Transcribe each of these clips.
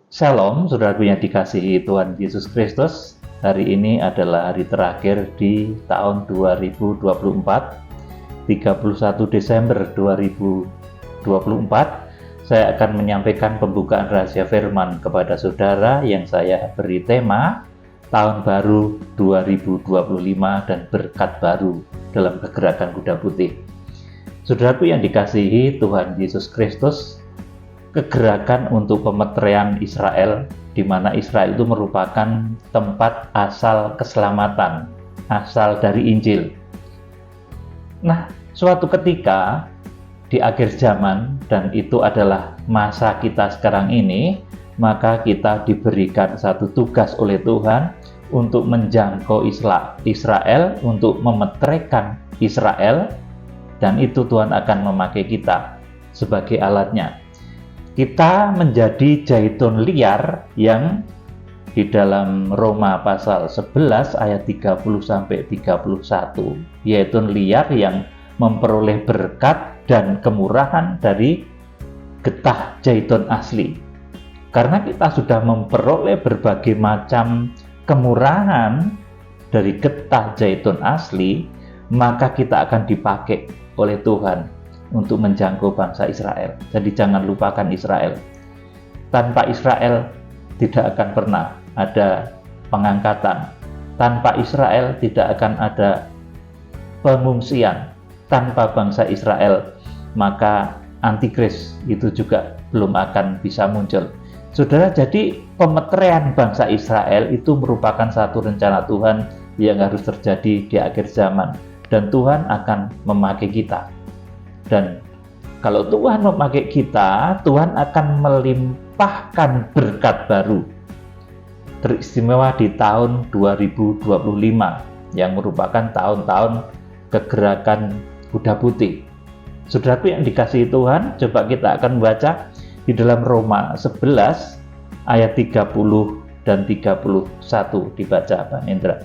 Shalom, saudaraku yang dikasihi Tuhan Yesus Kristus. Hari ini adalah hari terakhir di tahun 2024, 31 Desember 2024. Saya akan menyampaikan pembukaan rahasia firman kepada saudara yang saya beri tema Tahun Baru 2025 dan Berkat Baru dalam Kegerakan Kuda Putih. Saudaraku yang dikasihi Tuhan Yesus Kristus, kegerakan untuk pemeteraian Israel, di mana Israel itu merupakan tempat asal keselamatan, asal dari Injil. Nah, suatu ketika di akhir zaman, dan itu adalah masa kita sekarang ini, maka kita diberikan satu tugas oleh Tuhan untuk menjangkau Israel, untuk memeteraikan Israel, dan itu Tuhan akan memakai kita sebagai alatnya. Kita menjadi zaitun liar yang di dalam Roma pasal 11 ayat 30-31, yaitu liar yang memperoleh berkat dan kemurahan dari getah zaitun asli. Karena kita sudah memperoleh berbagai macam kemurahan dari getah zaitun asli, maka kita akan dipakai oleh Tuhan untuk menjangkau bangsa Israel. Jadi jangan lupakan Israel. Tanpa Israel tidak akan pernah ada pengangkatan. Tanpa Israel tidak akan ada pengungsian. Tanpa bangsa Israel, maka antikris itu juga belum akan bisa muncul. Saudara, jadi pemeteraian bangsa Israel itu merupakan satu rencana Tuhan yang harus terjadi di akhir zaman, dan Tuhan akan memakai kita. Dan kalau Tuhan memakai kita, Tuhan akan melimpahkan berkat baru teristimewa di tahun 2025 yang merupakan tahun-tahun kegerakan kuda putih. Saudaraku yang dikasihi Tuhan, coba kita akan membaca di dalam Roma 11 ayat 30 dan 31, dibaca Pak Indra.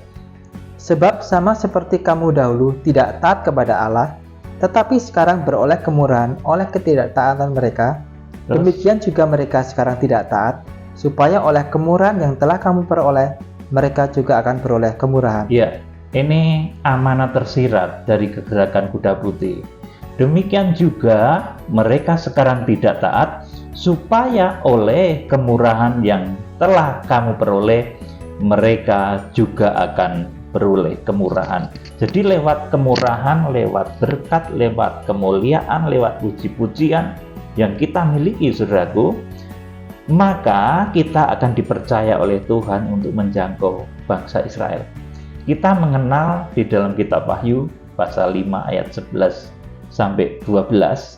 Sebab sama seperti kamu dahulu tidak taat kepada Allah, tetapi sekarang beroleh kemurahan oleh ketidaktaatan mereka, demikian juga mereka sekarang tidak taat, supaya oleh kemurahan yang telah kamu peroleh, mereka juga akan beroleh kemurahan. Ya, ini amanat tersirat dari kegerakan kuda putih. Demikian juga mereka sekarang tidak taat, supaya oleh kemurahan yang telah kamu peroleh, mereka juga akan beroleh kemurahan. Jadi lewat kemurahan, lewat berkat, lewat kemuliaan, lewat puji-pujian yang kita miliki, saudaraku, maka kita akan dipercaya oleh Tuhan untuk menjangkau bangsa Israel. Kita mengenal di dalam kitab Wahyu pasal 5 ayat 11 sampai 12,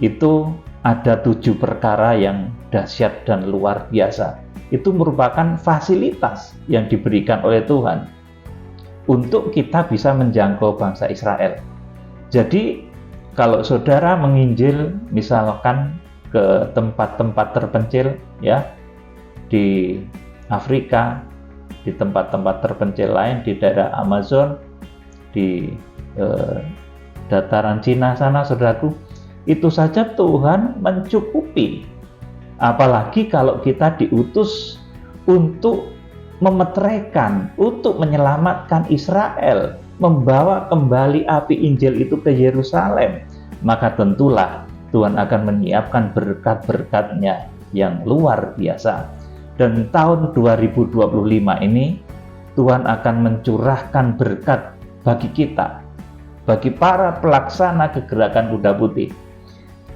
itu ada 7 perkara yang dahsyat dan luar biasa. Itu merupakan fasilitas yang diberikan oleh Tuhan untuk kita bisa menjangkau bangsa Israel. Jadi kalau saudara menginjil misalkan ke tempat-tempat terpencil, ya, di Afrika, di tempat-tempat terpencil lain, di daerah Amazon, di dataran Cina sana, saudaraku, itu saja Tuhan mencukupi. Apalagi kalau kita diutus untuk memeteraikan, untuk menyelamatkan Israel, membawa kembali api Injil itu ke Yerusalem, maka tentulah Tuhan akan menyiapkan berkat-berkatnya yang luar biasa. Dan tahun 2025 ini Tuhan akan mencurahkan berkat bagi kita, bagi para pelaksana kegerakan kuda putih.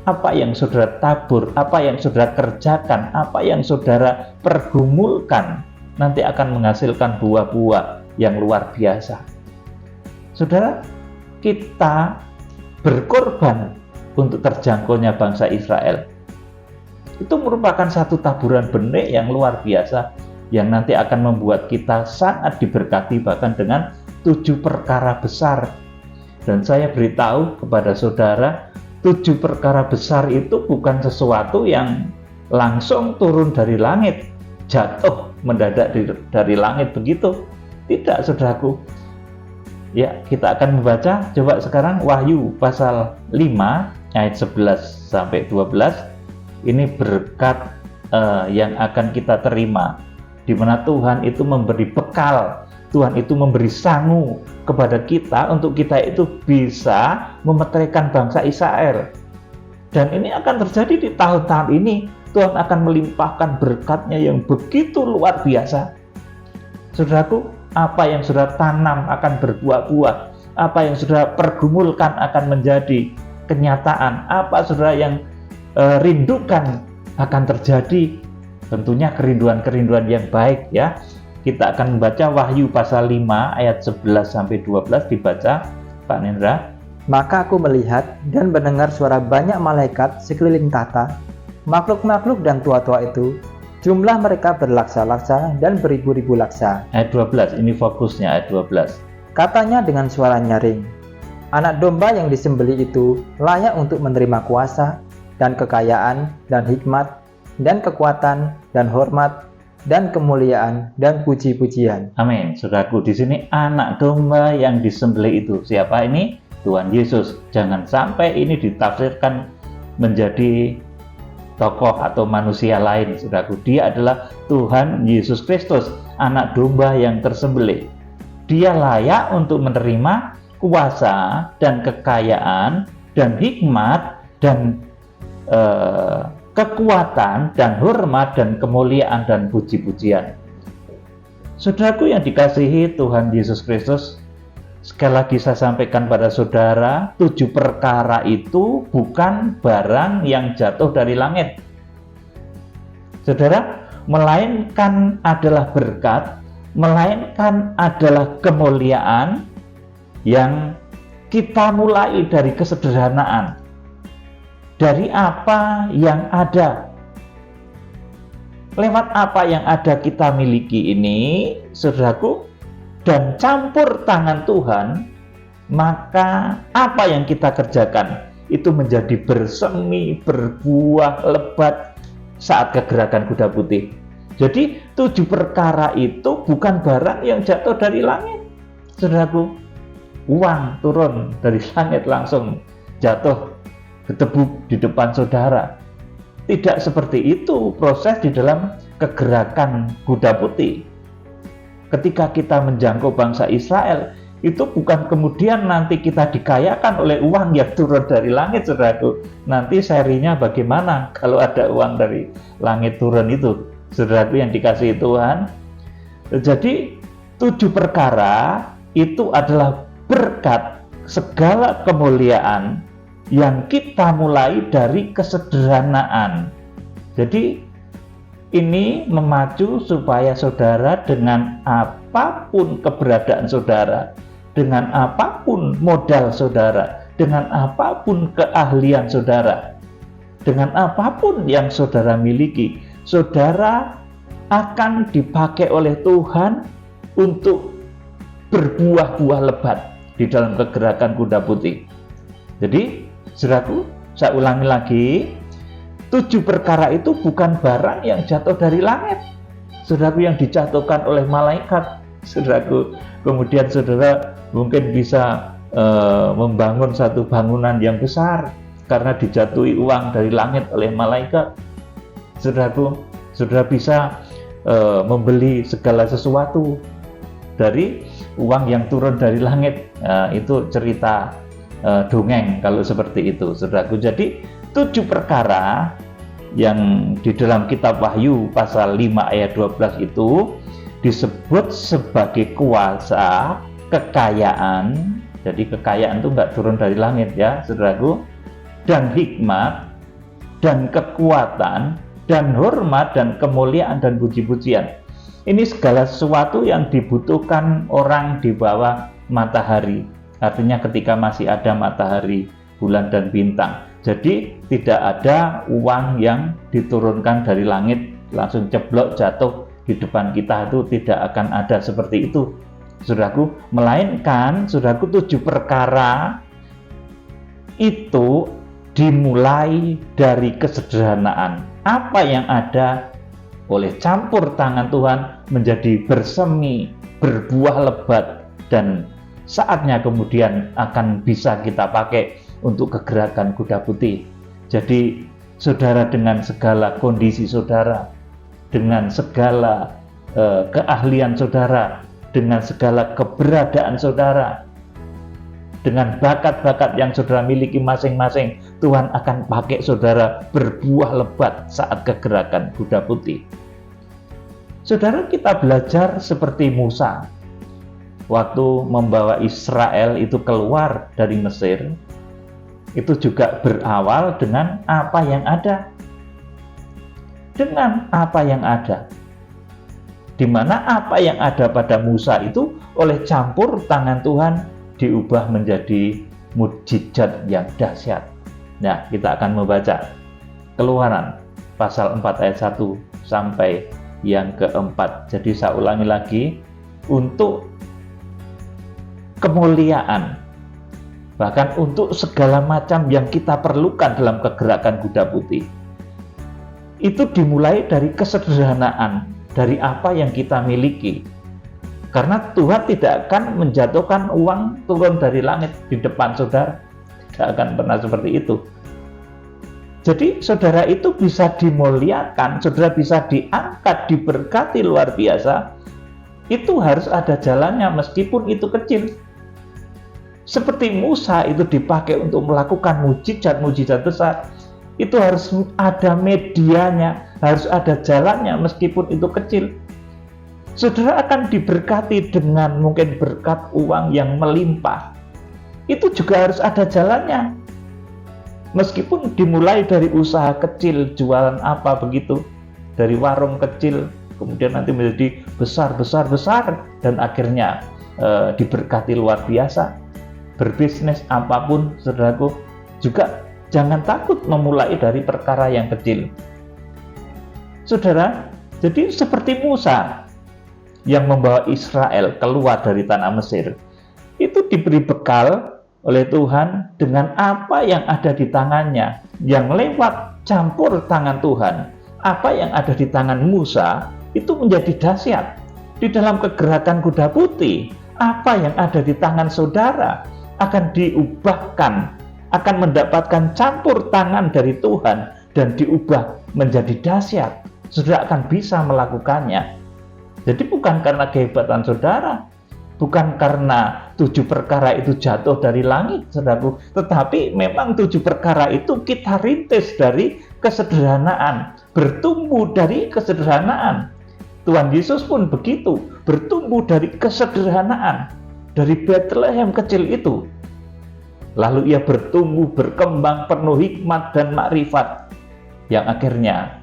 Apa yang saudara tabur, apa yang saudara kerjakan, apa yang saudara pergumulkan, nanti akan menghasilkan buah-buah yang luar biasa. Saudara, kita berkorban untuk terjangkaunya bangsa Israel. Itu merupakan satu taburan benih yang luar biasa, yang nanti akan membuat kita sangat diberkati, bahkan dengan 7 perkara besar. Dan saya beritahu kepada saudara, 7 perkara besar itu bukan sesuatu yang langsung turun dari langit, jatuh mendadak dari langit begitu. Tidak, saudaraku. Ya, kita akan membaca, coba sekarang Wahyu pasal 5 ayat 11 sampai 12. Ini berkat yang akan kita terima, di mana Tuhan itu memberi bekal, Tuhan itu memberi sangu kepada kita untuk kita itu bisa memeteraikan bangsa Israel. Dan ini akan terjadi di tahun-tahun ini. Tuhan akan melimpahkan berkat-Nya yang begitu luar biasa. Saudaraku, apa yang saudara tanam akan berbuah-buah, apa yang saudara pergumulkan akan menjadi kenyataan, apa saudara yang rindukan akan terjadi, tentunya kerinduan-kerinduan yang baik ya. Kita akan membaca Wahyu pasal 5 ayat 11 sampai 12, dibaca Pak Nendra. Maka aku melihat dan mendengar suara banyak malaikat sekeliling tahta, makhluk-makhluk dan tua-tua itu, jumlah mereka berlaksa-laksa dan beribu-ribu laksa. Ayat 12, ini fokusnya ayat 12. Katanya dengan suara nyaring, anak domba yang disembelih itu layak untuk menerima kuasa dan kekayaan dan hikmat dan kekuatan dan hormat dan kemuliaan dan puji-pujian. Amin. Saudaraku, di sini anak domba yang disembelih itu siapa ini? Tuhan Yesus. Jangan sampai ini ditafsirkan menjadi tokoh atau manusia lain, saudaraku. Dia adalah Tuhan Yesus Kristus, anak domba yang tersembelih. Dia layak untuk menerima kuasa dan kekayaan dan hikmat dan kekuatan dan hormat dan kemuliaan dan puji-pujian. Saudaraku yang dikasihi Tuhan Yesus Kristus, sekali lagi saya sampaikan pada saudara, 7 perkara itu bukan barang yang jatuh dari langit, saudara, melainkan adalah berkat, melainkan adalah kemuliaan yang kita mulai dari kesederhanaan, dari apa yang ada. Lewat apa yang ada kita miliki ini, saudaraku, dan campur tangan Tuhan, maka apa yang kita kerjakan itu menjadi bersemi, berbuah lebat saat kegerakan kuda putih. Jadi 7 perkara itu bukan barang yang jatuh dari langit, saudaraku. Uang turun dari langit langsung jatuh bertepuk di depan saudara. Tidak seperti itu proses di dalam kegerakan kuda putih. Ketika kita menjangkau bangsa Israel, itu bukan kemudian nanti kita dikayakan oleh uang yang turun dari langit, saudaraku. Nanti serinya bagaimana kalau ada uang dari langit turun itu, saudaraku yang dikasihi Tuhan. Jadi 7 perkara itu adalah berkat segala kemuliaan yang kita mulai dari kesederhanaan. Jadi ini memacu supaya saudara dengan apapun keberadaan saudara, dengan apapun modal saudara, dengan apapun keahlian saudara, dengan apapun yang saudara miliki, saudara akan dipakai oleh Tuhan untuk berbuah-buah lebat di dalam kegerakan kuda putih. Jadi, saudaraku, saya ulangi lagi, 7 perkara itu bukan barang yang jatuh dari langit, saudaraku, yang dijatuhkan oleh malaikat, saudaraku. Kemudian saudara mungkin bisa membangun satu bangunan yang besar karena dijatuhi uang dari langit oleh malaikat, saudaraku. Saudara bisa membeli segala sesuatu dari uang yang turun dari langit. Itu cerita dongeng kalau seperti itu, saudaraku. Jadi 7 perkara yang di dalam kitab Wahyu pasal 5 ayat 12 itu disebut sebagai kuasa, kekayaan. Jadi kekayaan itu nggak turun dari langit ya, saudaraku. Dan hikmat, dan kekuatan, dan hormat, dan kemuliaan, dan puji-pujian. Ini segala sesuatu yang dibutuhkan orang di bawah matahari. Artinya ketika masih ada matahari, bulan, dan bintang. Jadi tidak ada uang yang diturunkan dari langit langsung ceblok jatuh di depan kita, itu tidak akan ada seperti itu, saudaraku. Melainkan, saudaraku, 7 perkara itu dimulai dari kesederhanaan. Apa yang ada oleh campur tangan Tuhan menjadi bersemi, berbuah lebat, dan saatnya kemudian akan bisa kita pakai untuk kegerakan kuda putih. Jadi saudara dengan segala kondisi saudara, dengan segala keahlian saudara, dengan segala keberadaan saudara, dengan bakat-bakat yang saudara miliki masing-masing, Tuhan akan pakai saudara berbuah lebat saat kegerakan kuda putih. Saudara, kita belajar seperti Musa waktu membawa Israel itu keluar dari Mesir, itu juga berawal dengan apa yang ada. Dengan apa yang ada. Di mana apa yang ada pada Musa itu oleh campur tangan Tuhan diubah menjadi mukjizat yang dahsyat. Nah, kita akan membaca Keluaran pasal 4 ayat 1 sampai yang keempat. Jadi saya ulangi lagi, untuk kemuliaan, bahkan untuk segala macam yang kita perlukan dalam kegerakan kuda putih, itu dimulai dari kesederhanaan, dari apa yang kita miliki. Karena Tuhan tidak akan menjatuhkan uang turun dari langit di depan saudara. Tidak akan pernah seperti itu. Jadi saudara itu bisa dimuliakan, saudara bisa diangkat, diberkati luar biasa. Itu harus ada jalannya meskipun itu kecil. Seperti Musa itu dipakai untuk melakukan mukjizat-mukjizat besar. Itu harus ada medianya, harus ada jalannya meskipun itu kecil. Saudara akan diberkati dengan mungkin berkat uang yang melimpah. Itu juga harus ada jalannya. Meskipun dimulai dari usaha kecil, jualan apa begitu, dari warung kecil, kemudian nanti menjadi besar, dan akhirnya diberkati luar biasa. Berbisnis apapun, saudaraku, juga jangan takut memulai dari perkara yang kecil. Saudara, jadi seperti Musa yang membawa Israel keluar dari tanah Mesir, itu diberi bekal oleh Tuhan dengan apa yang ada di tangannya, yang lewat campur tangan Tuhan. Apa yang ada di tangan Musa itu menjadi dahsyat. Di dalam kegerakan kuda putih, apa yang ada di tangan saudara akan diubahkan, akan mendapatkan campur tangan dari Tuhan dan diubah menjadi dahsyat. Saudara akan bisa melakukannya. Jadi bukan karena kehebatan saudara, bukan karena 7 perkara itu jatuh dari langit, saudaraku, tetapi memang 7 perkara itu kita rintis dari kesederhanaan, bertumbuh dari kesederhanaan. Tuhan Yesus pun begitu, bertumbuh dari kesederhanaan, dari Bethlehem kecil itu. Lalu ia bertumbuh, berkembang, penuh hikmat dan makrifat, yang akhirnya,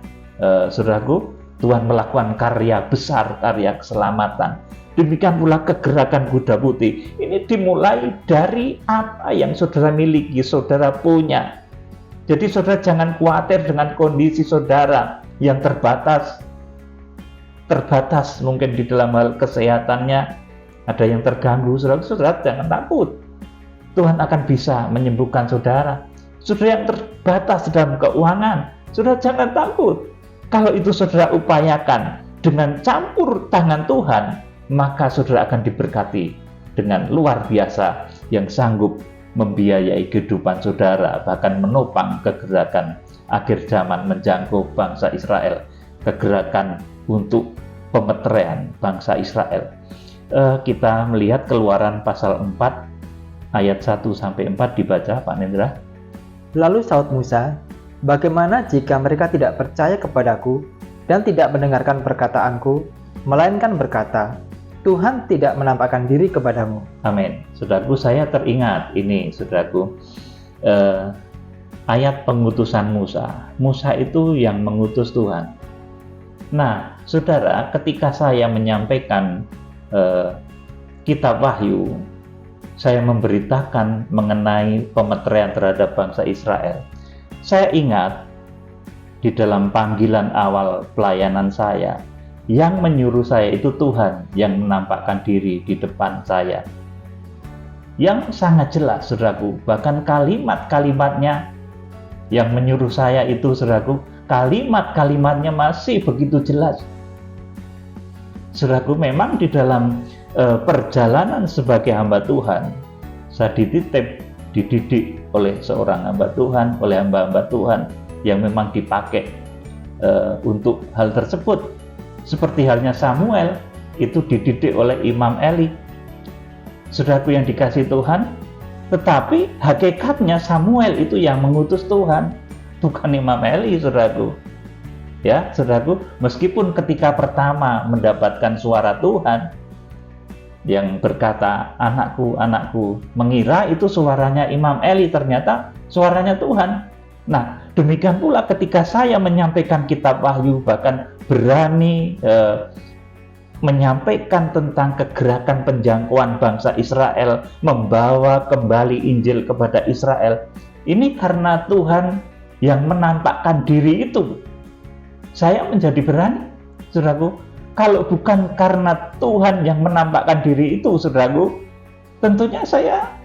saudaraku, Tuhan melakukan karya besar, karya keselamatan. Demikian pula kegerakan kuda putih. Ini dimulai dari apa yang saudara miliki, saudara punya. Jadi saudara jangan khawatir dengan kondisi saudara yang terbatas mungkin di dalam hal kesehatannya, ada yang terganggu. Saudara jangan takut. Tuhan akan bisa menyembuhkan saudara. Saudara yang terbatas dalam keuangan, saudara jangan takut. Kalau itu saudara upayakan dengan campur tangan Tuhan, maka saudara akan diberkati dengan luar biasa yang sanggup membiayai kehidupan saudara, bahkan menopang kegerakan akhir zaman menjangkau bangsa Israel, kegerakan untuk pemeteraian bangsa Israel. Kita melihat Keluaran pasal 4 ayat 1-4 dibaca, Pak Nendra. Lalu saud Musa, bagaimana jika mereka tidak percaya kepadaku dan tidak mendengarkan perkataanku, melainkan berkata, Tuhan tidak menampakkan diri kepadamu. Amin. Saudaraku, saya teringat ini, saudaraku, ayat pengutusan Musa. Musa itu yang mengutus Tuhan. Nah, saudara, ketika saya menyampaikan kitab Wahyu, saya memberitakan mengenai pemeteraian terhadap bangsa Israel. Saya ingat di dalam panggilan awal pelayanan saya, yang menyuruh saya itu Tuhan yang menampakkan diri di depan saya. Yang sangat jelas, saudaraku, bahkan kalimat-kalimatnya yang menyuruh saya itu, saudaraku, kalimat-kalimatnya masih begitu jelas. Saudaraku, memang di dalam perjalanan sebagai hamba Tuhan, saya dididik oleh seorang hamba Tuhan, oleh hamba-hamba Tuhan, yang memang dipakai untuk hal tersebut. Seperti halnya Samuel, itu dididik oleh Imam Eli. Saudaraku yang dikasihi Tuhan, tetapi hakikatnya Samuel itu yang mengutus Tuhan, bukan Imam Eli, saudaraku. Ya, saudaraku, meskipun ketika pertama mendapatkan suara Tuhan yang berkata, anakku, anakku, mengira itu suaranya Imam Eli, ternyata suaranya Tuhan. Nah, demikian pula ketika saya menyampaikan kitab Wahyu, bahkan berani menyampaikan tentang kegerakan penjangkauan bangsa Israel, membawa kembali Injil kepada Israel, ini karena Tuhan yang menampakkan diri itu. Saya menjadi berani, saudaraku. Kalau bukan karena Tuhan yang menampakkan diri itu, saudaraku, tentunya saya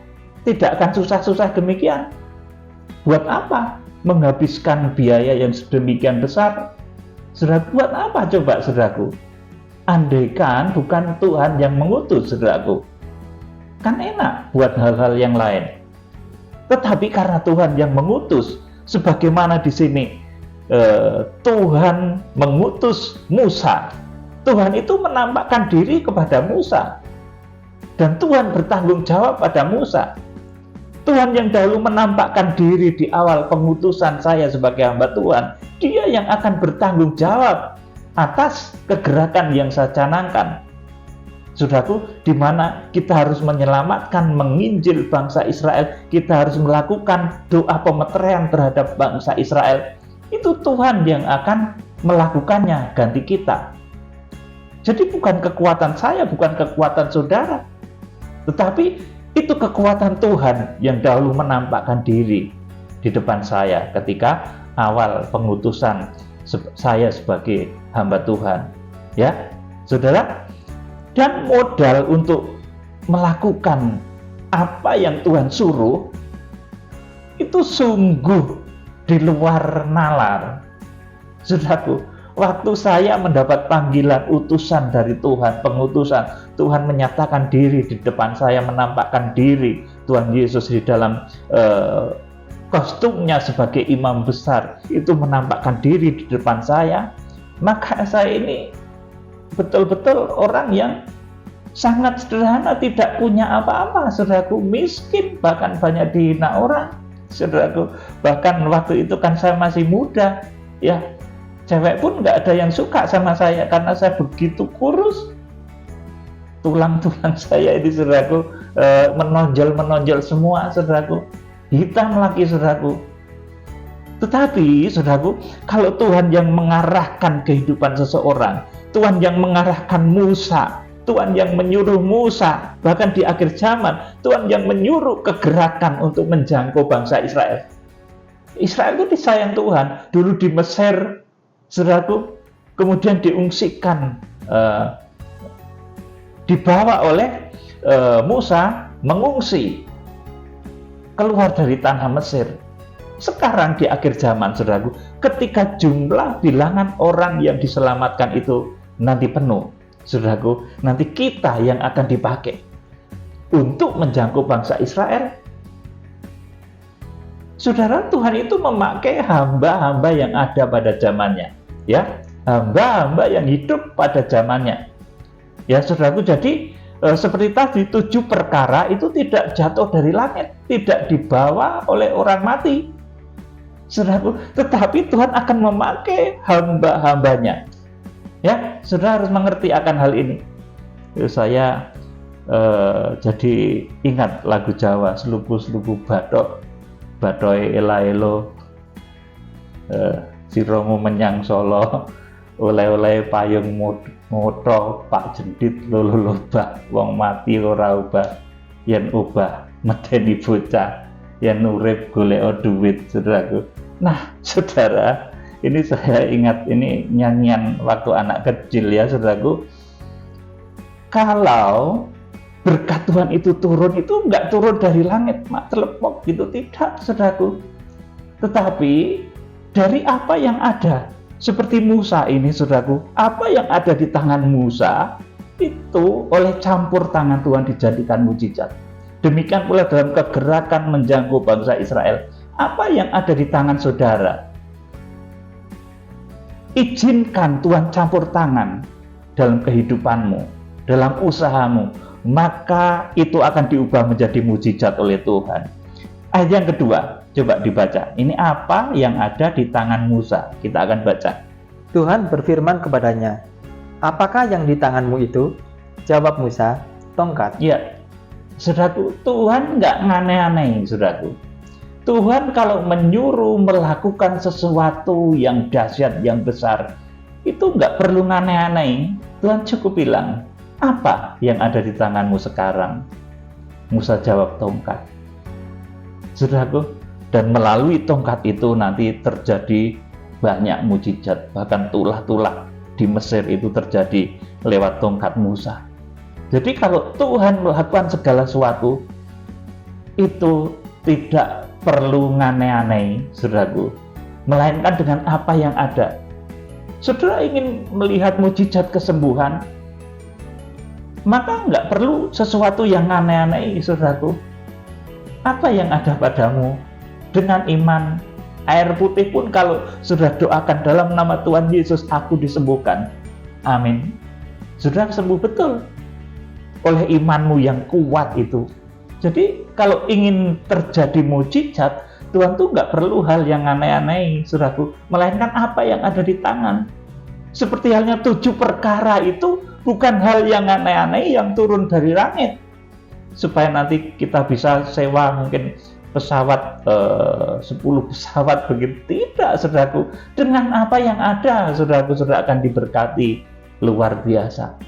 tidak akan susah-susah demikian. Buat apa menghabiskan biaya yang sedemikian besar? Saudaraku, buat apa coba, saudaraku? Andaikan bukan Tuhan yang mengutus, saudaraku, kan enak buat hal-hal yang lain. Tetapi karena Tuhan yang mengutus, sebagaimana di sini Tuhan mengutus Musa, Tuhan itu menampakkan diri kepada Musa, dan Tuhan bertanggung jawab pada Musa. Tuhan yang dahulu menampakkan diri di awal pengutusan saya sebagai hamba Tuhan, Dia yang akan bertanggung jawab atas kegerakan yang saya canangkan. Saudaraku, di mana kita harus menyelamatkan, menginjil bangsa Israel, kita harus melakukan doa pemeteraian terhadap bangsa Israel. Itu Tuhan yang akan melakukannya ganti kita. Jadi bukan kekuatan saya, bukan kekuatan saudara, tetapi itu kekuatan Tuhan yang dahulu menampakkan diri di depan saya ketika awal pengutusan saya sebagai hamba Tuhan. Ya, saudara, dan modal untuk melakukan apa yang Tuhan suruh itu sungguh di luar nalar. Saudaraku, waktu saya mendapat panggilan utusan dari Tuhan, pengutusan, Tuhan menyatakan diri di depan saya, menampakkan diri Tuhan Yesus di dalam kostumnya sebagai imam besar, itu menampakkan diri di depan saya, maka saya ini betul-betul orang yang sangat sederhana, tidak punya apa-apa, saudaraku, miskin, bahkan banyak dihina orang, saudaraku. Bahkan waktu itu kan saya masih muda, ya, cewek pun nggak ada yang suka sama saya karena saya begitu kurus. Tulang-tulang saya ini, saudaraku, menonjol semua, saudaraku, hitam lagi, saudaraku. Tetapi, saudaraku, kalau Tuhan yang mengarahkan kehidupan seseorang, Tuhan yang mengarahkan Musa, Tuhan yang menyuruh Musa, bahkan di akhir zaman, Tuhan yang menyuruh kegerakan untuk menjangkau bangsa Israel. Israel itu disayang Tuhan, dulu di Mesir, saudaraku, kemudian diungsikan, dibawa oleh Musa, mengungsi keluar dari tanah Mesir. Sekarang di akhir zaman, saudaraku, ketika jumlah bilangan orang yang diselamatkan itu nanti penuh, saudaraku, nanti kita yang akan dipakai untuk menjangkau bangsa Israel. Saudara, Tuhan itu memakai hamba-hamba yang ada pada zamannya, ya, hamba-hamba yang hidup pada zamannya. Ya, saudaraku, jadi seperti tadi, 7 perkara itu tidak jatuh dari langit, tidak dibawa oleh orang mati, saudaraku, tetapi Tuhan akan memakai hamba-hambanya. Ya, saudara harus mengerti akan hal ini. Saya jadi ingat lagu Jawa, slupu-slupu bathok, bathoe ela-elo, siromu menyang Solo, oleh-oleh payung moto, Pak Jendit lolo lobah, wong mati ora ubah, yen ubah medeni bocah, yen urip golek duit, saudaraku. Nah, saudara, ini saya ingat, ini nyanyian waktu anak kecil, ya, saudaraku. Kalau berkat Tuhan itu turun, itu enggak turun dari langit, mak telepok gitu, tidak, saudaraku. Tetapi dari apa yang ada, seperti Musa ini, saudaraku, apa yang ada di tangan Musa itu oleh campur tangan Tuhan dijadikan mujizat. Demikian pula dalam kegerakan menjangkau bangsa Israel, apa yang ada di tangan saudara izinkan Tuhan campur tangan dalam kehidupanmu, dalam usahamu, maka itu akan diubah menjadi mujizat oleh Tuhan. Ayat yang kedua, coba dibaca. Ini apa yang ada di tangan Musa? Kita akan baca. Tuhan berfirman kepadanya, "Apakah yang di tanganmu itu?" Jawab Musa, "Tongkat." Ya, saudaraku, Tuhan nggak aneh-aneh, saudaraku. Tuhan kalau menyuruh melakukan sesuatu yang dahsyat, yang besar, itu nggak perlu aneh-aneh. Tuhan cukup bilang, apa yang ada di tanganmu sekarang? Musa jawab, "Tongkat." Saudaraku, dan melalui tongkat itu nanti terjadi banyak mujizat, bahkan tulah-tulah di Mesir itu terjadi lewat tongkat Musa. Jadi kalau Tuhan melakukan segala sesuatu, itu tidak perlu aneh-aneh, saudaraku, melainkan dengan apa yang ada. Saudara ingin melihat mujizat kesembuhan, maka nggak perlu sesuatu yang aneh-aneh, saudaraku. Apa yang ada padamu dengan iman, air putih pun kalau sudah doakan dalam nama Tuhan Yesus, aku disembuhkan. Amin. Sudah sembuh betul oleh imanmu yang kuat itu. Jadi kalau ingin terjadi mujizat, Tuhan tuh nggak perlu hal yang aneh-aneh, saudaraku, melainkan apa yang ada di tangan. Seperti halnya 7 perkara itu bukan hal yang aneh-aneh yang turun dari langit, supaya nanti kita bisa sewa mungkin pesawat 10 pesawat begitu. Tidak, saudaraku. Dengan apa yang ada, saudaraku, saudara akan diberkati luar biasa.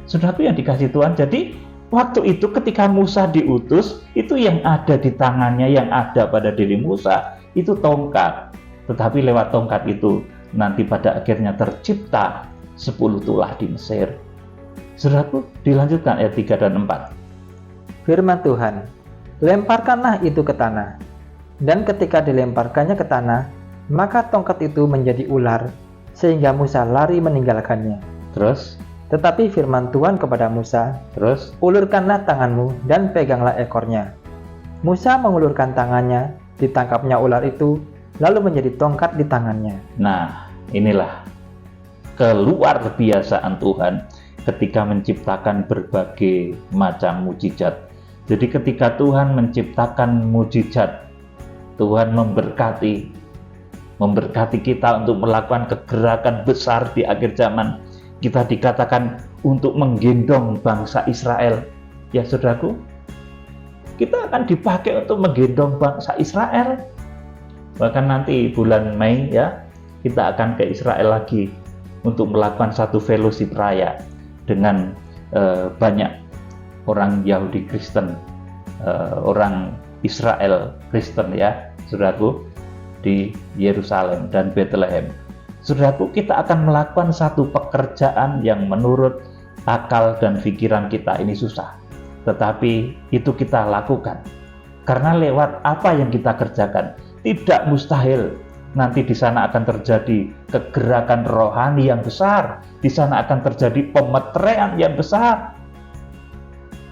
Saudaraku yang dikasih Tuhan, jadi waktu itu ketika Musa diutus, itu yang ada di tangannya, yang ada pada diri Musa, itu tongkat. Tetapi lewat tongkat itu, nanti pada akhirnya tercipta 10 tulah di Mesir. Saudaraku, dilanjutkan ayat 3 dan 4. Firman Tuhan, "Lemparkanlah itu ke tanah." Dan ketika dilemparkannya ke tanah, maka tongkat itu menjadi ular, sehingga Musa lari meninggalkannya. Terus, Tetapi firman Tuhan kepada Musa, terus, "Ulurkanlah tanganmu dan peganglah ekornya." Musa mengulurkan tangannya, ditangkapnya ular itu, lalu menjadi tongkat di tangannya. nah inilah keluar biasaan Tuhan ketika menciptakan berbagai macam mujizat. Jadi ketika Tuhan menciptakan mujizat, Tuhan memberkati kita untuk melakukan kegerakan besar di akhir zaman. Kita dikatakan untuk menggendong bangsa Israel. Ya saudaraku, kita akan dipakai untuk menggendong bangsa Israel. Bahkan nanti bulan Mei ya, kita akan ke Israel lagi untuk melakukan satu fellowship raya dengan banyak orang Yahudi Kristen, orang Israel Kristen ya, saudaraku, di Yerusalem dan Bethlehem. Saudaraku, kita akan melakukan satu pekerjaan yang menurut akal dan pikiran kita ini susah. Tetapi itu kita lakukan. Karena lewat apa yang kita kerjakan, tidak mustahil nanti di sana akan terjadi kegerakan rohani yang besar. Di sana akan terjadi pemeteraian yang besar.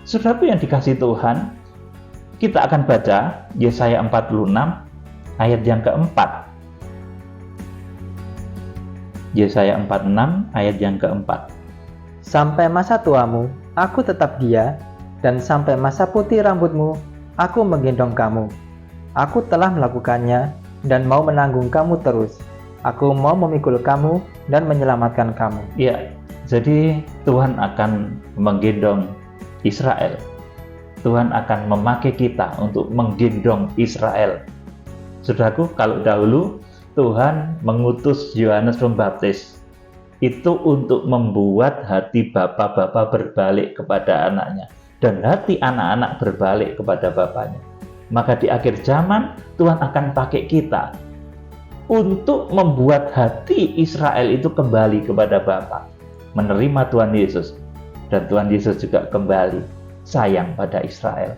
Saudaraku yang dikasihi Tuhan, kita akan baca Yesaya 46 ayat yang keempat. Yesaya 46 ayat yang keempat. "Sampai masa tuamu, aku tetap dia, dan sampai masa putih rambutmu, aku menggendong kamu. Aku telah melakukannya, dan mau menanggung kamu terus. Aku mau memikul kamu, dan menyelamatkan kamu." Ya, jadi Tuhan akan menggendong Israel. Tuhan akan memakai kita untuk menggendong Israel. Saudaraku, kalau dahulu Tuhan mengutus Yohanes Pembaptis itu untuk membuat hati bapak-bapak berbalik kepada anaknya dan hati anak-anak berbalik kepada bapaknya. Maka di akhir zaman Tuhan akan pakai kita untuk membuat hati Israel itu kembali kepada Bapa, menerima Tuhan Yesus, dan Tuhan Yesus juga kembali sayang pada Israel.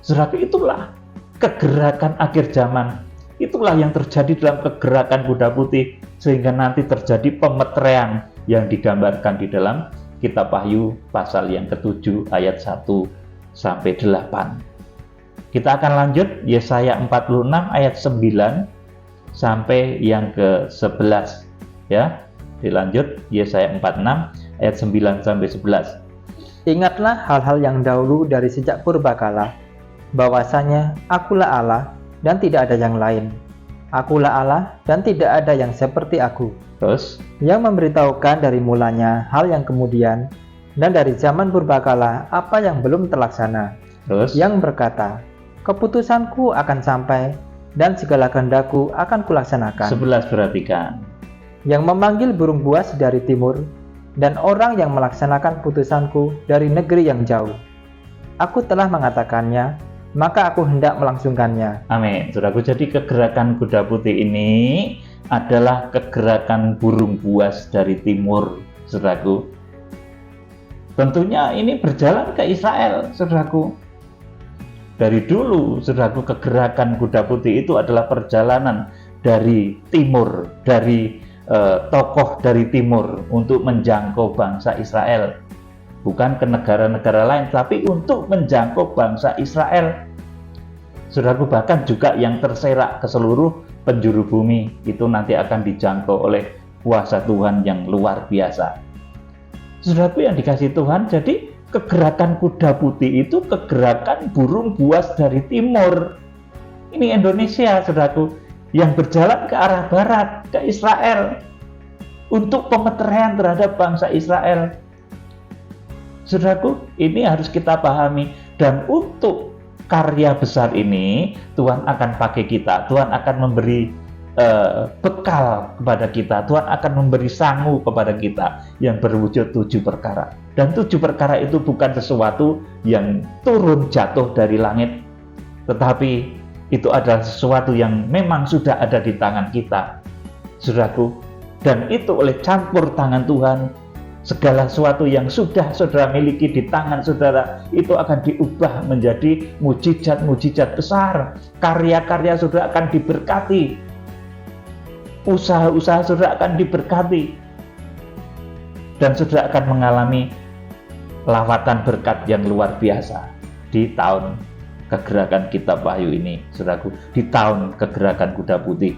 Saudara, itulah kegerakan akhir zaman. Itulah yang terjadi dalam kegerakan Kuda Putih, sehingga nanti terjadi pemeteraian yang digambarkan di dalam Kitab Wahyu pasal yang ke-7 ayat 1 sampai 8. Kita akan lanjut Yesaya 46 ayat 9 sampai yang ke-11. Ya, dilanjut Yesaya 46 ayat 9 sampai 11. Ingatlah hal-hal yang dahulu dari sejak purbakala, bahwasanya Akulah Allah dan tidak ada yang lain. Akulah Allah dan tidak ada yang seperti Aku, Terus, yang memberitahukan dari mulanya hal yang kemudian, dan dari zaman purbakala apa yang belum terlaksana, terus, yang berkata, keputusanku akan sampai, dan segala kehendakku akan kulaksanakan. 11 perhatikan. Yang memanggil burung buas dari timur, dan orang yang melaksanakan putusanku dari negeri yang jauh. Aku telah mengatakannya, maka aku hendak melangsungkannya. Amin. Saudaraku, jadi kegerakan kuda putih ini adalah kegerakan burung buas dari timur, saudaraku. Tentunya ini berjalan ke Israel, saudaraku. Dari dulu, saudaraku, kegerakan kuda putih itu adalah perjalanan dari timur, dari tokoh dari timur untuk menjangkau bangsa Israel. Bukan ke negara-negara lain, tapi untuk menjangkau bangsa Israel. Saudaraku, bahkan juga yang terserak ke seluruh penjuru bumi itu nanti akan dijangkau oleh kuasa Tuhan yang luar biasa. Saudaraku yang dikasihi Tuhan, jadi kegerakan kuda putih itu kegerakan burung buas dari timur. Ini Indonesia, saudaraku, yang berjalan ke arah barat, ke Israel, untuk pemeteraian terhadap bangsa Israel. Saudaraku, ini harus kita pahami, dan untuk karya besar ini Tuhan akan pakai kita. Tuhan akan memberi bekal kepada kita. Tuhan akan memberi sangu kepada kita yang berwujud 7 perkara. Dan 7 perkara itu bukan sesuatu yang turun jatuh dari langit, tetapi itu adalah sesuatu yang memang sudah ada di tangan kita, saudaraku. Dan itu oleh campur tangan Tuhan, segala sesuatu yang sudah saudara miliki di tangan saudara itu akan diubah menjadi mujizat-mujizat besar. Karya-karya saudara akan diberkati, usaha-usaha saudara akan diberkati, dan saudara akan mengalami lawatan berkat yang luar biasa di tahun kegerakan kitab Wahyu ini, saudaraku, di tahun kegerakan kuda putih.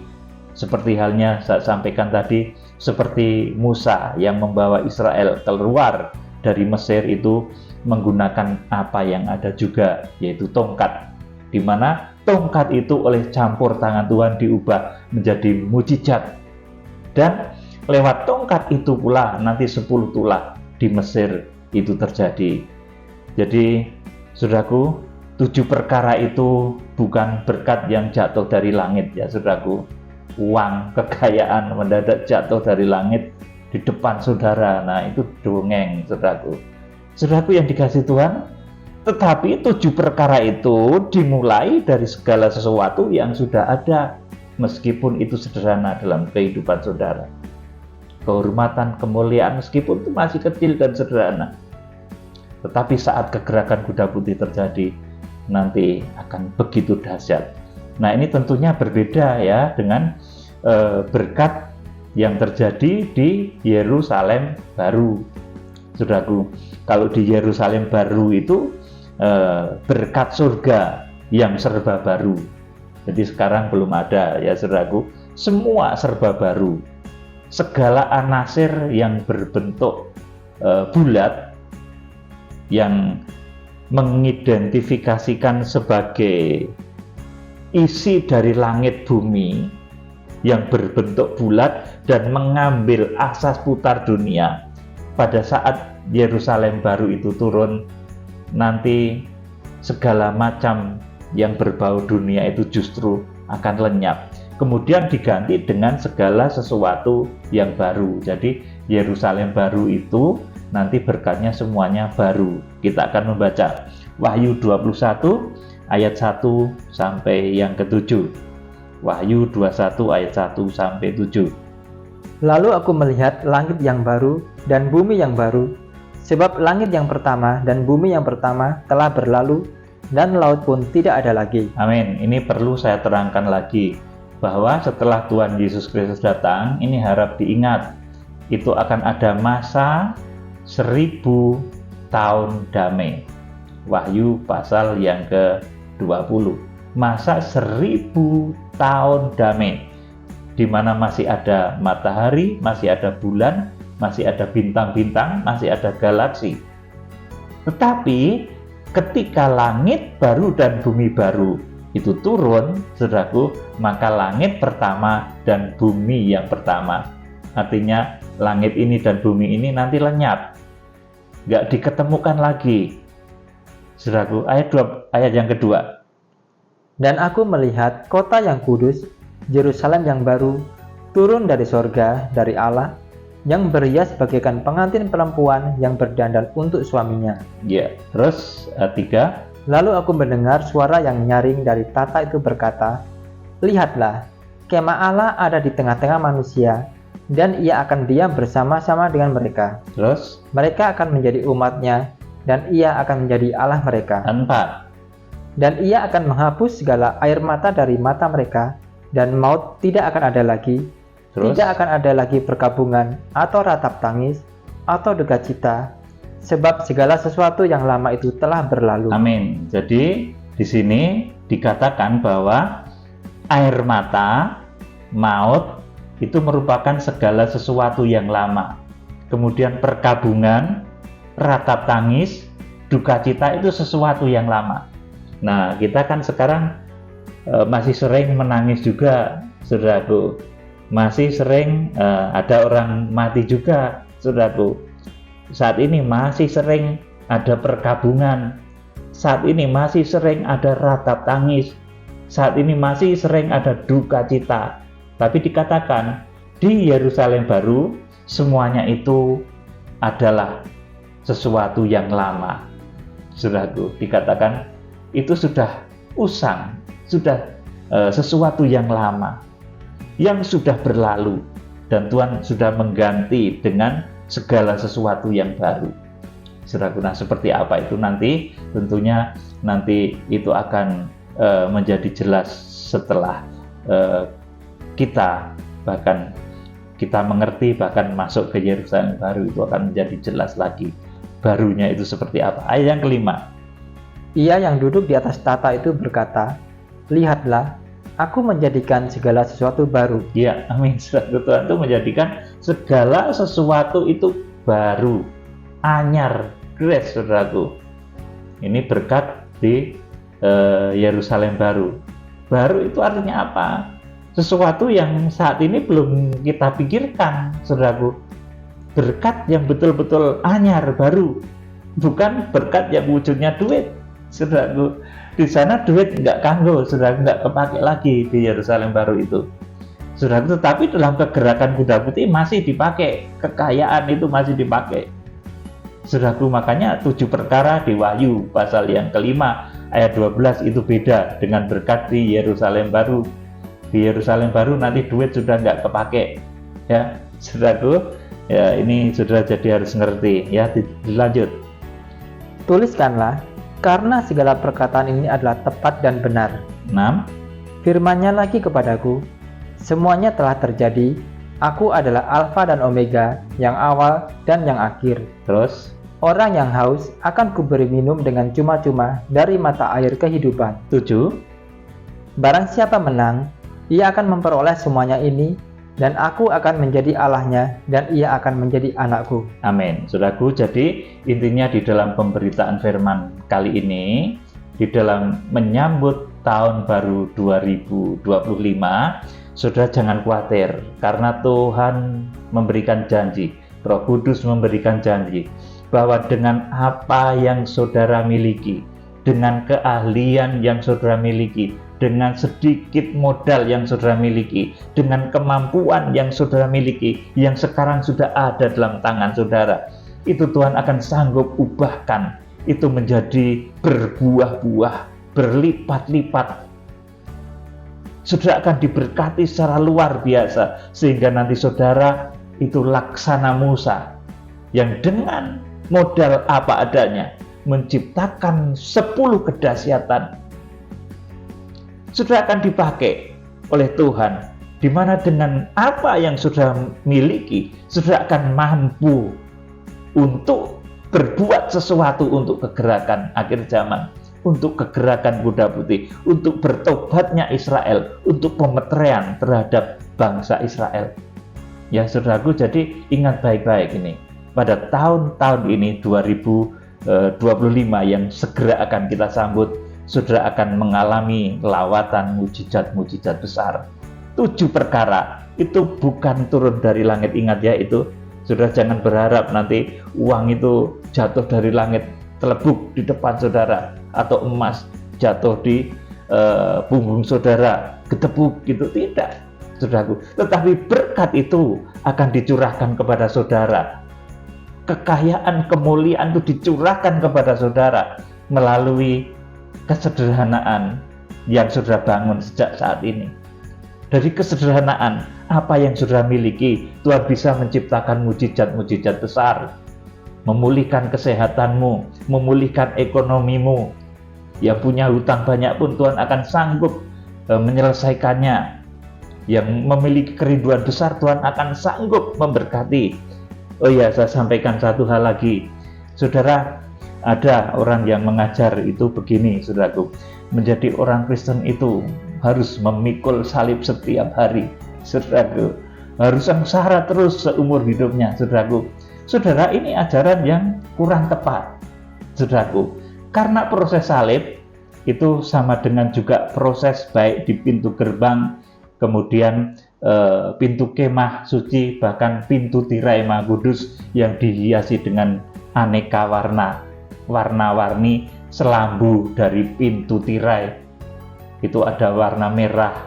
Seperti halnya saya sampaikan tadi, seperti Musa yang membawa Israel keluar dari Mesir itu menggunakan apa yang ada juga, yaitu tongkat, di mana tongkat itu oleh campur tangan Tuhan diubah menjadi mujizat. Dan lewat tongkat itu pula nanti 10 tulah di Mesir itu terjadi. Jadi, saudaraku, 7 perkara itu bukan berkat yang jatuh dari langit, ya saudaraku. Uang, kekayaan mendadak jatuh dari langit di depan saudara. Nah, itu dongeng, saudaraku. Saudaraku yang dikasihi Tuhan, tetapi 7 perkara itu dimulai dari segala sesuatu yang sudah ada, meskipun itu sederhana dalam kehidupan saudara. Kehormatan, kemuliaan meskipun itu masih kecil dan sederhana, tetapi saat kegerakan kuda putih terjadi, nanti akan begitu dahsyat. Nah, ini tentunya berbeda ya dengan berkat yang terjadi di Yerusalem baru, saudaraku. Kalau di Yerusalem baru itu berkat surga yang serba baru. Jadi sekarang belum ada ya saudaraku, semua serba baru. Segala anasir yang berbentuk bulat yang mengidentifikasikan sebagai isi dari langit bumi yang berbentuk bulat dan mengambil asas putar dunia. Pada saat Yerusalem baru itu turun, nanti segala macam yang berbau dunia itu justru akan lenyap, kemudian diganti dengan segala sesuatu yang baru. Jadi Yerusalem baru itu nanti berkatnya semuanya baru. Kita akan membaca Wahyu 21 ayat 1 sampai yang ke-7. Wahyu 21 ayat 1 sampai 7. Lalu aku melihat langit yang baru dan bumi yang baru, sebab langit yang pertama dan bumi yang pertama telah berlalu, dan laut pun tidak ada lagi. Amin. Ini perlu saya terangkan lagi, bahwa setelah Tuhan Yesus Kristus datang, ini harap diingat, itu akan ada masa 1000 tahun damai. Wahyu pasal yang ke-20. Masa 1000 tahun damai. di mana masih ada matahari, masih ada bulan, masih ada bintang-bintang, masih ada galaksi. Tetapi ketika langit baru dan bumi baru itu turun, saudaraku, maka langit pertama dan bumi yang pertama, artinya langit ini dan bumi ini nanti lenyap, nggak diketemukan lagi. Saudaraku, ayat yang kedua. Dan aku melihat kota yang kudus, Yerusalem yang baru, turun dari sorga, dari Allah, yang berhias bagaikan pengantin perempuan yang berdandan untuk suaminya. Ya, terus 3. Lalu aku mendengar suara yang nyaring dari tata itu berkata, "Lihatlah, kemah Allah ada di tengah-tengah manusia, dan ia akan diam bersama-sama dengan mereka. Terus Mereka akan menjadi umat-Nya, dan ia akan menjadi Allah mereka. 4. Dan ia akan menghapus segala air mata dari mata mereka, dan maut tidak akan ada lagi. Terus? Tidak akan ada lagi perkabungan, atau ratap tangis, atau duka cita, sebab segala sesuatu yang lama itu telah berlalu." Amin. Jadi di sini dikatakan bahwa air mata, maut itu merupakan segala sesuatu yang lama. Kemudian perkabungan, ratap tangis, duka cita itu sesuatu yang lama. Nah, kita kan sekarang masih sering menangis juga, saudaraku. Masih sering ada orang mati juga, saudaraku. Saat ini masih sering ada perkabungan. Saat ini masih sering ada ratap tangis. Saat ini masih sering ada duka cita. Tapi dikatakan di Yerusalem baru semuanya itu adalah sesuatu yang lama. Saudaraku, dikatakan itu sudah usang, sudah sesuatu yang lama, yang sudah berlalu, dan Tuhan sudah mengganti dengan segala sesuatu yang baru. Saudaraku, nah seperti apa itu nanti? Tentunya nanti itu akan menjadi jelas setelah kita mengerti, bahkan masuk ke Yerusalem baru, itu akan menjadi jelas lagi barunya itu seperti apa. Ayat yang kelima. Ia yang duduk di atas tata itu berkata, "Lihatlah, aku menjadikan segala sesuatu baru." Ya, amin. Tuhan itu menjadikan segala sesuatu itu baru, anyar, grace, saudaraku. Ini berkat di Yerusalem baru. Baru itu artinya apa? Sesuatu yang saat ini belum kita pikirkan, saudaraku. Berkat yang betul-betul anyar, baru. Bukan berkat yang wujudnya duit, saudaraku. Di sana duit nggak kanggo, saudaraku, nggak kepake lagi di Yerusalem baru itu, saudaraku. Tetapi dalam kegerakan kuda putih masih dipakai, kekayaan itu masih dipakai, saudaraku. Makanya 7 perkara di Wahyu pasal yang kelima ayat 12 itu beda dengan berkat di Yerusalem baru. Di Yerusalem baru nanti duit sudah nggak kepake, ya, saudaraku. Ya, ini saudara jadi harus ngerti, ya. Dilanjut. "Tuliskanlah, karena segala perkataan ini adalah tepat dan benar." 6. Firman-Nya lagi kepadaku, "Semuanya telah terjadi. Aku adalah Alfa dan Omega, yang awal dan yang akhir. Terus Orang yang haus akan kuberi minum dengan cuma-cuma dari mata air kehidupan. 7. Barang siapa menang, ia akan memperoleh semuanya ini, dan aku akan menjadi Allahnya, dan ia akan menjadi anakku." Amin. Saudaraku, jadi intinya di dalam pemberitaan firman kali ini, di dalam menyambut tahun baru 2025, saudara jangan khawatir, karena Tuhan memberikan janji, Roh Kudus memberikan janji, bahwa dengan apa yang saudara miliki, dengan keahlian yang saudara miliki, dengan sedikit modal yang saudara miliki, dengan kemampuan yang saudara miliki, yang sekarang sudah ada dalam tangan saudara, itu Tuhan akan sanggup ubahkan itu menjadi berbuah-buah, berlipat-lipat. Saudara akan diberkati secara luar biasa, sehingga nanti saudara itu laksana Musa, yang dengan modal apa adanya menciptakan 10 kedahsyatan. Saudara akan dipakai oleh Tuhan, di mana dengan apa yang saudara miliki, saudara akan mampu untuk berbuat sesuatu untuk kegerakan akhir zaman, untuk kegerakan kuda putih, untuk bertobatnya Israel, untuk pemeteraian terhadap bangsa Israel. Ya saudaraku, jadi ingat baik-baik ini. Pada tahun-tahun ini 2025 yang segera akan kita sambut, saudara akan mengalami lawatan mujizat-mujizat besar. 7 perkara itu bukan turun dari langit, ingat ya itu. Saudara jangan berharap nanti uang itu jatuh dari langit telebuk di depan saudara, atau emas jatuh di punggung saudara ketepuk gitu, tidak saudaraku. Tetapi berkat itu akan dicurahkan kepada saudara. Kekayaan, kemuliaan itu dicurahkan kepada saudara melalui kesederhanaan yang saudara bangun sejak saat ini. Dari kesederhanaan apa yang saudara miliki, Tuhan bisa menciptakan mujizat-mujizat besar, memulihkan kesehatanmu, memulihkan ekonomimu. Yang punya hutang banyak pun Tuhan akan sanggup menyelesaikannya. Yang memiliki kerinduan besar, Tuhan akan sanggup memberkati. Oh ya, saya sampaikan satu hal lagi. Saudara, ada orang yang mengajar itu begini, saudaraku. Menjadi orang Kristen itu harus memikul salib setiap hari, saudaraku. Harus sengsara terus seumur hidupnya, saudaraku. Saudara, ini ajaran yang kurang tepat, saudaraku. Karena proses salib itu sama dengan juga proses baik di pintu gerbang, kemudian pintu kemah suci, bahkan pintu tirai Maha Kudus yang dihiasi dengan aneka warna-warni selambu dari pintu tirai. Itu ada warna merah,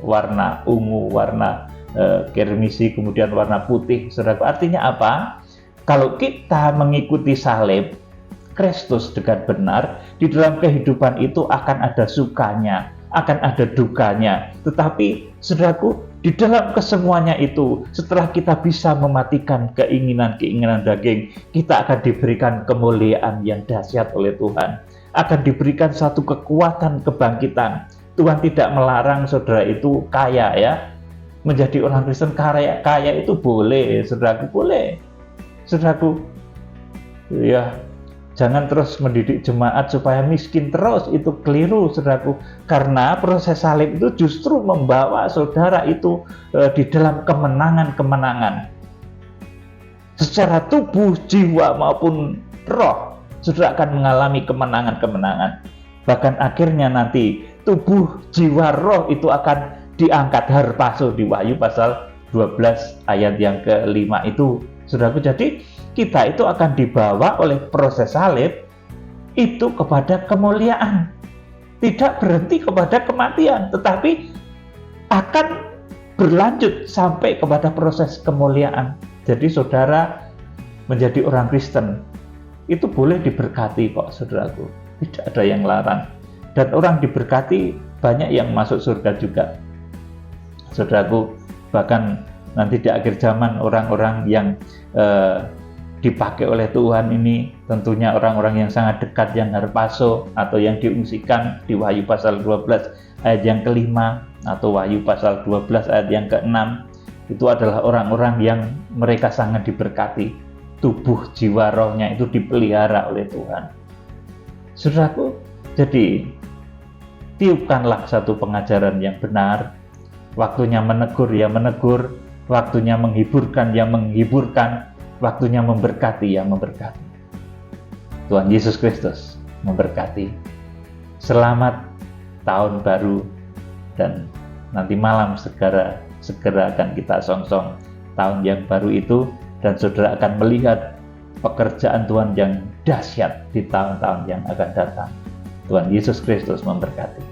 warna ungu, warna kermisi, kemudian warna putih. Saudara, artinya apa? Kalau kita mengikuti salib Kristus dengan benar, di dalam kehidupan itu akan ada sukanya, akan ada dukanya. Tetapi saudaraku, di dalam kesemuanya itu, setelah kita bisa mematikan keinginan-keinginan daging, kita akan diberikan kemuliaan yang dahsyat oleh Tuhan. Akan diberikan satu kekuatan kebangkitan. Tuhan tidak melarang saudara itu kaya ya. Menjadi orang Kristen kaya itu boleh, saudaraku, boleh. Saudaraku, ya, jangan terus mendidik jemaat supaya miskin terus, itu keliru saudaraku. Karena proses salib itu justru membawa saudara itu di dalam kemenangan-kemenangan. Secara tubuh, jiwa maupun roh, saudara akan mengalami kemenangan-kemenangan. Bahkan akhirnya nanti tubuh, jiwa, roh itu akan diangkat harpaso di Wahyu pasal 12 ayat yang ke-5 itu. Saudaraku, jadi kita itu akan dibawa oleh proses salib itu kepada kemuliaan. Tidak berhenti kepada kematian, tetapi akan berlanjut sampai kepada proses kemuliaan. Jadi saudara menjadi orang Kristen itu boleh diberkati kok, saudaraku. Tidak ada yang larang. Dan orang diberkati banyak yang masuk surga juga, saudaraku. Bahkan nanti di akhir zaman orang-orang yang dipakai oleh Tuhan ini tentunya orang-orang yang sangat dekat, yang harpaso atau yang diungsikan di Wahyu pasal 12 ayat yang ke-5 atau Wahyu pasal 12 ayat yang ke-6. Itu adalah orang-orang yang mereka sangat diberkati. Tubuh, jiwa, rohnya itu dipelihara oleh Tuhan. Saudaraku, jadi tiupkanlah satu pengajaran yang benar. Waktunya menegur ya menegur, waktunya menghiburkan ya menghiburkan, waktunya memberkati ya memberkati. Tuhan Yesus Kristus memberkati. Selamat tahun baru, dan nanti malam segera akan kita songsong tahun yang baru itu, dan saudara akan melihat pekerjaan Tuhan yang dahsyat di tahun-tahun yang akan datang. Tuhan Yesus Kristus memberkati.